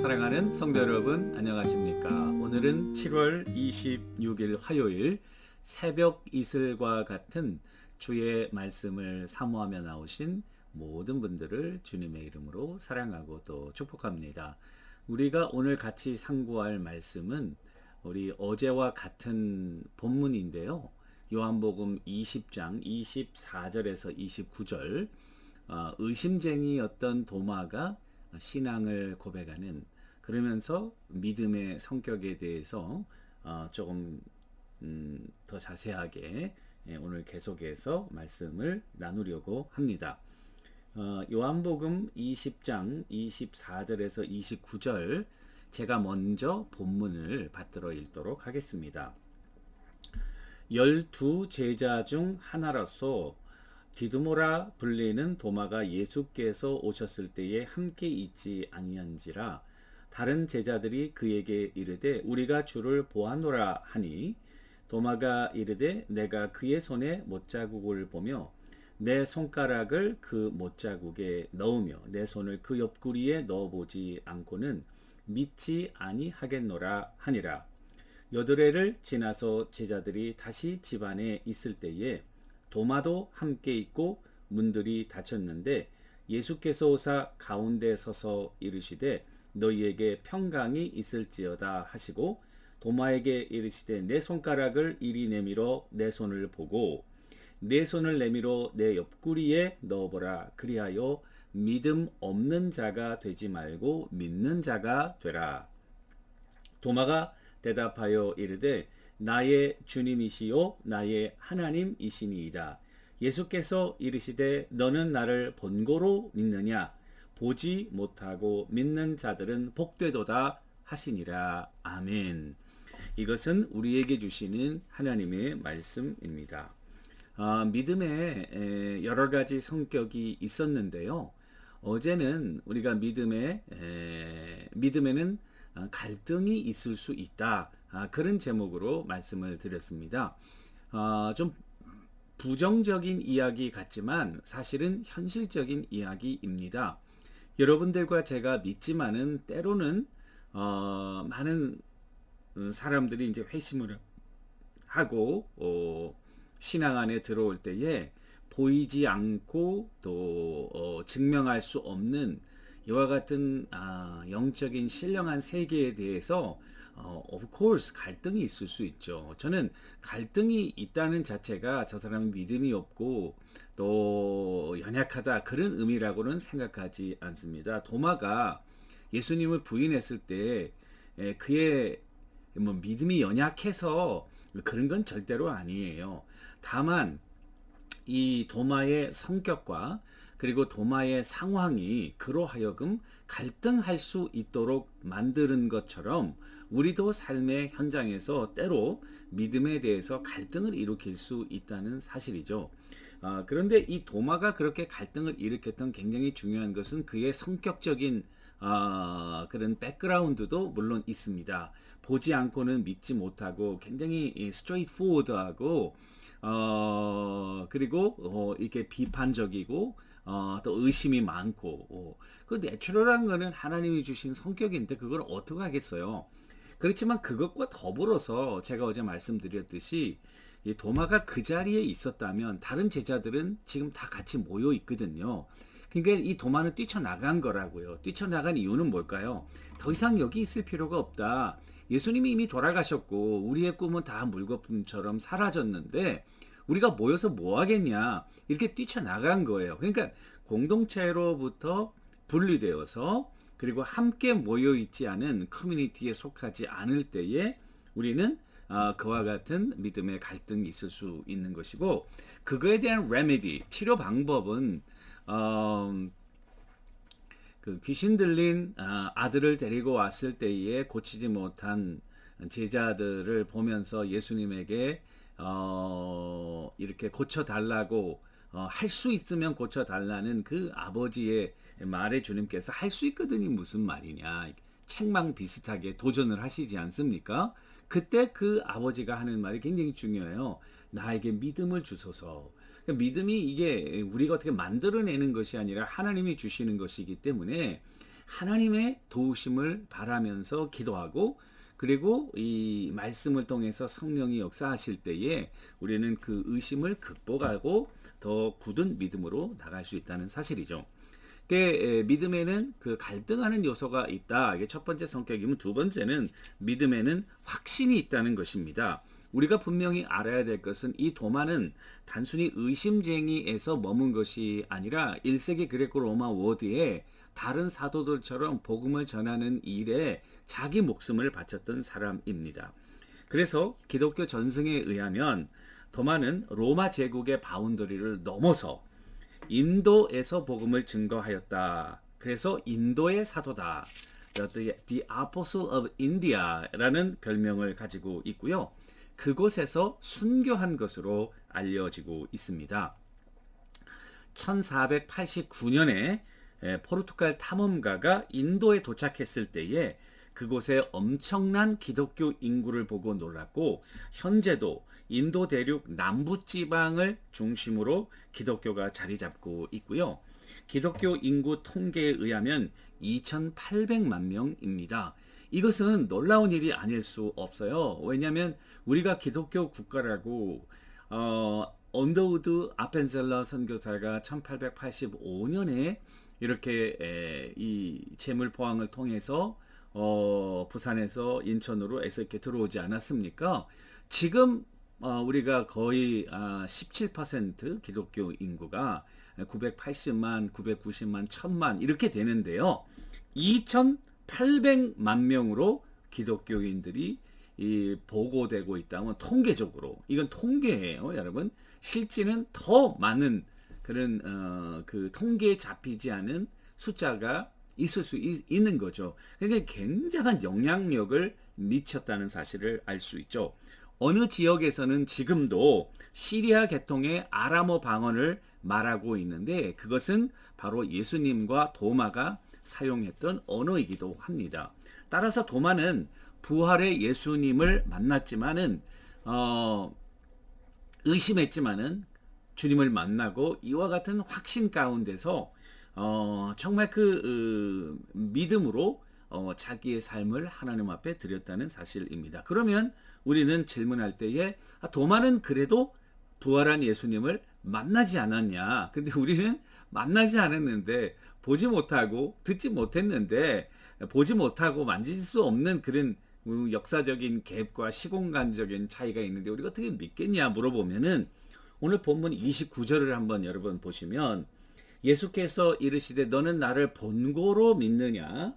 사랑하는 성도 여러분, 안녕하십니까? 오늘은 7월 26일 화요일 새벽 이슬과 같은 주의 말씀을 사모하며 나오신 모든 분들을 주님의 이름으로 사랑하고 또 축복합니다. 우리가 오늘 같이 상고할 말씀은 우리 어제와 같은 본문인데요. 요한복음 20장 24절에서 29절, 의심쟁이였던 도마가 신앙을 고백하는, 그러면서 믿음의 성격에 대해서 조금 더 자세하게 오늘 계속해서 말씀을 나누려고 합니다. 요한복음 20장 24절에서 29절, 제가 먼저 본문을 받들어 읽도록 하겠습니다. 12 제자 중 하나로서 디두모라 불리는 도마가 예수께서 오셨을 때에 함께 있지 아니한지라. 다른 제자들이 그에게 이르되 우리가 주를 보았노라 하니, 도마가 이르되 내가 그의 손에 못자국을 보며 내 손가락을 그 못자국에 넣으며 내 손을 그 옆구리에 넣어보지 않고는 믿지 아니하겠노라 하니라. 여드레를 지나서 제자들이 다시 집 안에 있을 때에 도마도 함께 있고 문들이 닫혔는데 예수께서 오사 가운데 서서 이르시되 너희에게 평강이 있을지어다 하시고, 도마에게 이르시되 내 손가락을 이리 내밀어 내 손을 보고 내 손을 내밀어 내 옆구리에 넣어보라. 그리하여 믿음 없는 자가 되지 말고 믿는 자가 되라. 도마가 대답하여 이르되 나의 주님이시요 나의 하나님이시니이다. 예수께서 이르시되 너는 나를 본고로 믿느냐? 보지 못하고 믿는 자들은 복되도다 하시니라. 아멘. 이것은 우리에게 주시는 하나님의 말씀입니다. 믿음에 여러 가지 성격이 있었는데요. 어제는 우리가 믿음에는 갈등이 있을 수 있다, 그런 제목으로 말씀을 드렸습니다. 좀 부정적인 이야기 같지만 사실은 현실적인 이야기입니다. 여러분들과 제가 믿지만은 때로는 많은 사람들이 이제 회심을 하고 신앙 안에 들어올 때에 보이지 않고 또 증명할 수 없는 이와 같은 영적인 신령한 세계에 대해서 of course 갈등이 있을 수 있죠. 저는 갈등이 있다는 자체가 저 사람이 믿음이 없고 또 연약하다, 그런 의미라고는 생각하지 않습니다. 도마가 예수님을 부인했을 때 그의 믿음이 연약해서 그런 건 절대로 아니에요. 다만 이 도마의 성격과 그리고 도마의 상황이 그로 하여금 갈등할 수 있도록 만드는 것처럼 우리도 삶의 현장에서 때로 믿음에 대해서 갈등을 일으킬 수 있다는 사실이죠. 그런데 이 도마가 그렇게 갈등을 일으켰던 굉장히 중요한 것은 그의 성격적인 그런 백그라운드도 물론 있습니다. 보지 않고는 믿지 못하고 굉장히 straightforward하고 그리고 이렇게 비판적이고 또 의심이 많고, 그 내추럴한 거는 하나님이 주신 성격인데 그걸 어떻게 하겠어요. 그렇지만 그것과 더불어서 제가 어제 말씀드렸듯이 이 도마가 그 자리에 있었다면 다른 제자들은 지금 다 같이 모여 있거든요. 그러니까 이 도마는 뛰쳐나간 거라고요. 뛰쳐나간 이유는 뭘까요? 더 이상 여기 있을 필요가 없다. 예수님이 이미 돌아가셨고 우리의 꿈은 다 물거품처럼 사라졌는데 우리가 모여서 뭐 하겠냐, 이렇게 뛰쳐나간 거예요. 그러니까 공동체로부터 분리되어서 그리고 함께 모여있지 않은 커뮤니티에 속하지 않을 때에 우리는 그와 같은 믿음의 갈등이 있을 수 있는 것이고, 그거에 대한 레메디, 치료 방법은 그 귀신 들린 아들을 데리고 왔을 때에 고치지 못한 제자들을 보면서 예수님에게 이렇게 고쳐달라고 할 수 있으면 고쳐달라는 그 아버지의 말에 주님께서 할 수 있거든이 무슨 말이냐, 책망 비슷하게 도전을 하시지 않습니까? 그때 그 아버지가 하는 말이 굉장히 중요해요. 나에게 믿음을 주소서. 믿음이 이게 우리가 어떻게 만들어내는 것이 아니라 하나님이 주시는 것이기 때문에 하나님의 도우심을 바라면서 기도하고 그리고 이 말씀을 통해서 성령이 역사하실 때에 우리는 그 의심을 극복하고 더 굳은 믿음으로 나갈 수 있다는 사실이죠. 믿음에는 그 갈등하는 요소가 있다. 이게 첫 번째 성격이면 두 번째는 믿음에는 확신이 있다는 것입니다. 우리가 분명히 알아야 될 것은 이 도마는 단순히 의심쟁이에서 머문 것이 아니라 1세기 그레코 로마 워드에 다른 사도들처럼 복음을 전하는 일에 자기 목숨을 바쳤던 사람입니다. 그래서 기독교 전승에 의하면 도마는 로마 제국의 바운더리를 넘어서 인도에서 복음을 증거하였다. 그래서 인도의 사도다. The Apostle of India라는 별명을 가지고 있고요. 그곳에서 순교한 것으로 알려지고 있습니다. 1489년에 포르투갈 탐험가가 인도에 도착했을 때에 그곳에 엄청난 기독교 인구를 보고 놀랐고 현재도 인도 대륙 남부 지방을 중심으로 기독교가 자리 잡고 있고요. 기독교 인구 통계에 의하면 2,800만 명입니다. 이것은 놀라운 일이 아닐 수 없어요. 왜냐하면 우리가 기독교 국가라고 언더우드 아펜셀러 선교사가 1885년에 이렇게 이 재물 포항을 통해서 부산에서 인천으로 이렇게 들어오지 않았습니까? 지금 우리가 거의 17% 기독교 인구가 980만, 990만, 1000만 이렇게 되는데요. 2,800만 명으로 기독교인들이 보고되고 있다면 통계적으로 이건 통계예요, 여러분. 실제는 더 많은 그런 그 통계에 잡히지 않은 숫자가 있을 수 있는 거죠. 그러니까 굉장한 영향력을 미쳤다는 사실을 알 수 있죠. 어느 지역에서는 지금도 시리아 계통의 아람어 방언을 말하고 있는데 그것은 바로 예수님과 도마가 사용했던 언어이기도 합니다. 따라서 도마는 부활의 예수님을 만났지만은 의심했지만은 주님을 만나고 이와 같은 확신 가운데서 정말 그 믿음으로 자기의 삶을 하나님 앞에 드렸다는 사실입니다. 그러면 우리는 질문할 때에 도마는 그래도 부활한 예수님을 만나지 않았냐? 근데 우리는 만나지 않았는데 보지 못하고 듣지 못했는데 보지 못하고 만질 수 없는 그런 역사적인 갭과 시공간적인 차이가 있는데 우리가 어떻게 믿겠냐 물어보면은 오늘 본문 29절을 한번 여러분 보시면 예수께서 이르시되 너는 나를 본고로 믿느냐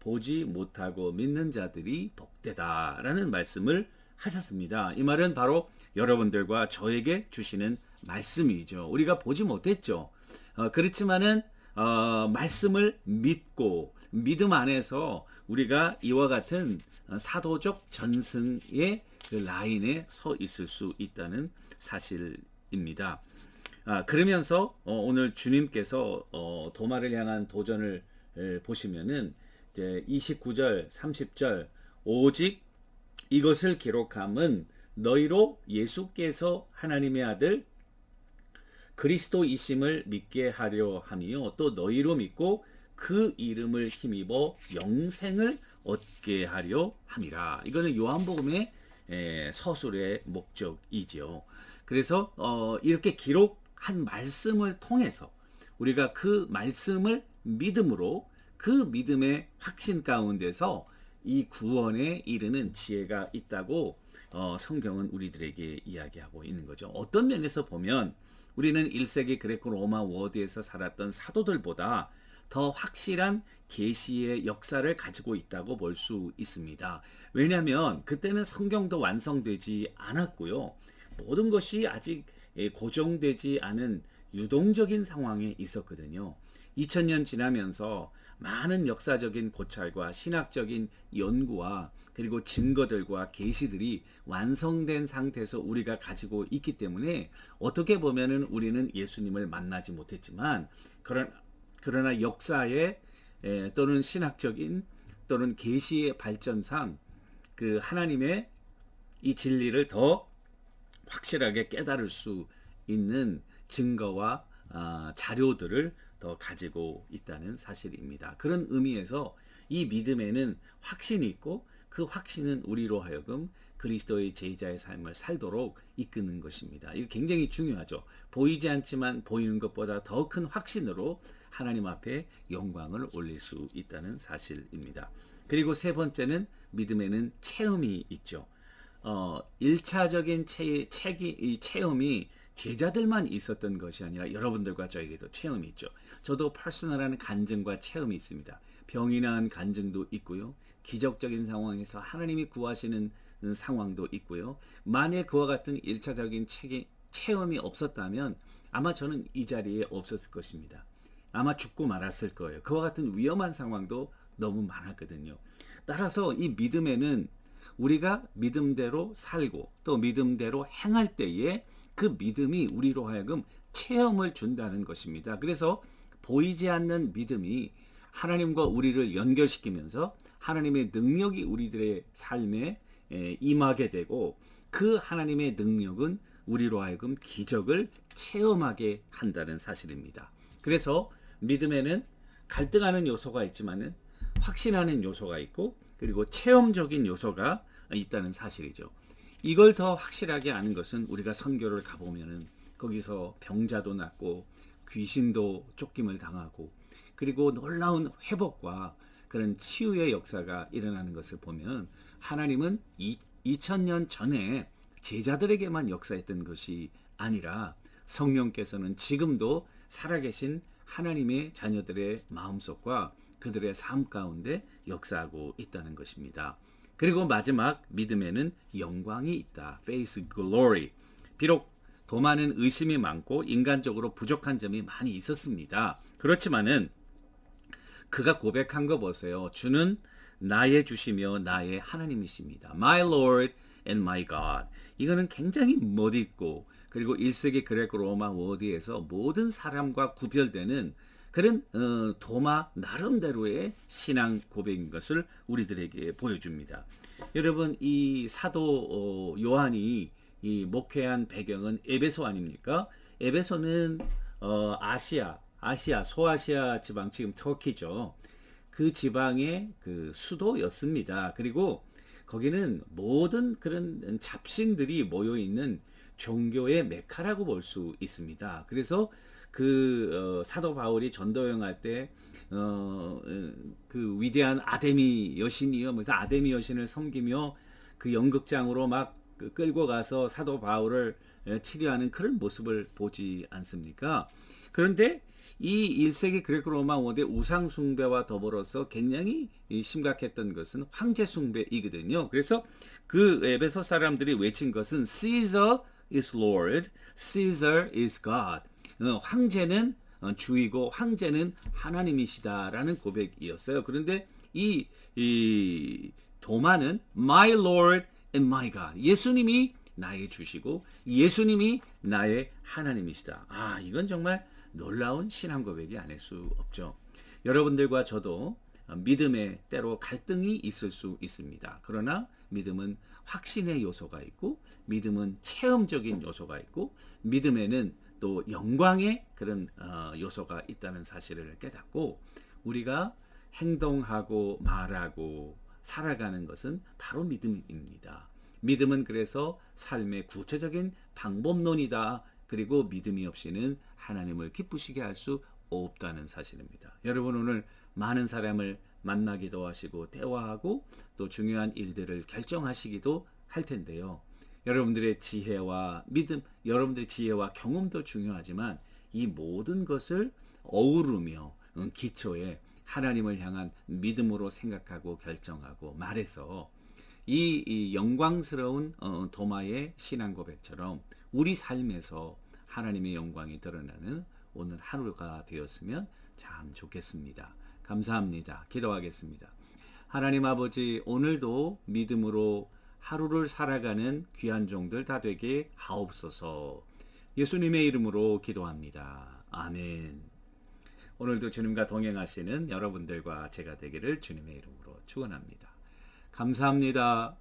보지 못하고 믿는 자들이 복되다라는 말씀을 하셨습니다. 이 말은 바로 여러분들과 저에게 주시는 말씀이죠. 우리가 보지 못했죠. 그렇지만은 말씀을 믿고 믿음 안에서 우리가 이와 같은 사도적 전승의 그 라인에 서 있을 수 있다는 사실입니다. 그러면서 오늘 주님께서 도마를 향한 도전을 보시면은 이제 29절, 30절 오직 이것을 기록함은 너희로 예수께서 하나님의 아들 그리스도이심을 믿게 하려 함이요 또 너희로 믿고 그 이름을 힘입어 영생을 얻게 하려 함이라. 이거는 요한복음의 서술의 목적이지요. 그래서 이렇게 기록한 말씀을 통해서 우리가 그 말씀을 믿음으로 그 믿음의 확신 가운데서 이 구원에 이르는 지혜가 있다고 성경은 우리들에게 이야기하고 있는 거죠. 어떤 면에서 보면 우리는 1세기 그레코 로마 워드에서 살았던 사도들보다 더 확실한 계시의 역사를 가지고 있다고 볼 수 있습니다. 왜냐하면 그때는 성경도 완성되지 않았고요. 모든 것이 아직 고정되지 않은 유동적인 상황에 있었거든요. 2000년 지나면서 많은 역사적인 고찰과 신학적인 연구와 그리고 증거들과 계시들이 완성된 상태에서 우리가 가지고 있기 때문에 어떻게 보면은 우리는 예수님을 만나지 못했지만 그러나 역사의 또는 신학적인 또는 계시의 발전상 그 하나님의 이 진리를 더 확실하게 깨달을 수 있는 증거와 자료들을 더 가지고 있다는 사실입니다. 그런 의미에서 이 믿음에는 확신이 있고 그 확신은 우리로 하여금 그리스도의 제자의 삶을 살도록 이끄는 것입니다. 이거 굉장히 중요하죠. 보이지 않지만 보이는 것보다 더 큰 확신으로 하나님 앞에 영광을 올릴 수 있다는 사실입니다. 그리고 세 번째는 믿음에는 체험이 있죠. 1차적인 이 체험이 제자들만 있었던 것이 아니라 여러분들과 저에게도 체험이 있죠. 저도 퍼스널한 간증과 체험이 있습니다. 병이 나은 간증도 있고요. 기적적인 상황에서 하나님이 구하시는 상황도 있고요. 만일 그와 같은 1차적인 체험이 없었다면 아마 저는 이 자리에 없었을 것입니다. 아마 죽고 말았을 거예요. 그와 같은 위험한 상황도 너무 많았거든요. 따라서 이 믿음에는 우리가 믿음대로 살고 또 믿음대로 행할 때에 그 믿음이 우리로 하여금 체험을 준다는 것입니다. 그래서 보이지 않는 믿음이 하나님과 우리를 연결시키면서 하나님의 능력이 우리들의 삶에 임하게 되고 그 하나님의 능력은 우리로 하여금 기적을 체험하게 한다는 사실입니다. 그래서 믿음에는 갈등하는 요소가 있지만은 확신하는 요소가 있고 그리고 체험적인 요소가 있다는 사실이죠. 이걸 더 확실하게 아는 것은 우리가 선교를 가보면은 거기서 병자도 낫고 귀신도 쫓김을 당하고 그리고 놀라운 회복과 그런 치유의 역사가 일어나는 것을 보면 하나님은 2000년 전에 제자들에게만 역사했던 것이 아니라 성령께서는 지금도 살아계신 하나님의 자녀들의 마음속과 그들의 삶 가운데 역사하고 있다는 것입니다. 그리고 마지막 믿음에는 영광이 있다. Face glory. 비록 도마는 의심이 많고 인간적으로 부족한 점이 많이 있었습니다. 그렇지만은 그가 고백한 거 보세요. 주는 나의 주시며 나의 하나님이십니다. My Lord and my God. 이거는 굉장히 멋있고 그리고 1세기 그레코 로마 워드에서 모든 사람과 구별되는 그런 도마 나름대로의 신앙 고백인 것을 우리들에게 보여줍니다. 여러분 이 사도 요한이 이 목회한 배경은 에베소 아닙니까? 에베소는 아시아 소아시아 지방 지금 터키죠. 그 지방의 그 수도였습니다. 그리고 거기는 모든 그런 잡신들이 모여 있는 종교의 메카라고 볼 수 있습니다. 그래서 사도 바울이 전도 여행할 때 그 위대한 아데미 여신이요, 그래서 아데미 여신을 섬기며 그 연극장으로 막 끌고 가서 사도 바울을 치료하는 그런 모습을 보지 않습니까? 그런데 이 1세기 그레코 로마 원대 우상 숭배와 더불어서 굉장히 심각했던 것은 황제 숭배이거든요. 그래서 그 에베소 사람들이 외친 것은 Caesar is Lord, Caesar is God. 황제는 주이고 황제는 하나님이시다라는 고백이었어요. 그런데 이 도마는 My Lord and my God. 예수님이 나의 주시고 예수님이 나의 하나님이시다. 이건 정말 놀라운 신앙 고백이 아닐 수 없죠. 여러분들과 저도 믿음에 때로 갈등이 있을 수 있습니다. 그러나 믿음은 확신의 요소가 있고 믿음은 체험적인 요소가 있고 믿음에는 또 영광의 그런 요소가 있다는 사실을 깨닫고 우리가 행동하고 말하고 살아가는 것은 바로 믿음입니다. 믿음은 그래서 삶의 구체적인 방법론이다. 그리고 믿음이 없이는 하나님을 기쁘시게 할 수 없다는 사실입니다. 여러분 오늘 많은 사람을 만나기도 하시고 대화하고 또 중요한 일들을 결정하시기도 할 텐데요. 여러분들의 지혜와 믿음, 여러분들의 지혜와 경험도 중요하지만 이 모든 것을 어우르며 기초에 하나님을 향한 믿음으로 생각하고 결정하고 말해서 이 영광스러운 도마의 신앙 고백처럼 우리 삶에서 하나님의 영광이 드러나는 오늘 하루가 되었으면 참 좋겠습니다. 감사합니다. 기도하겠습니다. 하나님 아버지, 오늘도 믿음으로 하루를 살아가는 귀한 종들 다 되게 하옵소서. 예수님의 이름으로 기도합니다. 아멘. 오늘도 주님과 동행하시는 여러분들과 제가 되기를 주님의 이름으로 축원합니다. 감사합니다.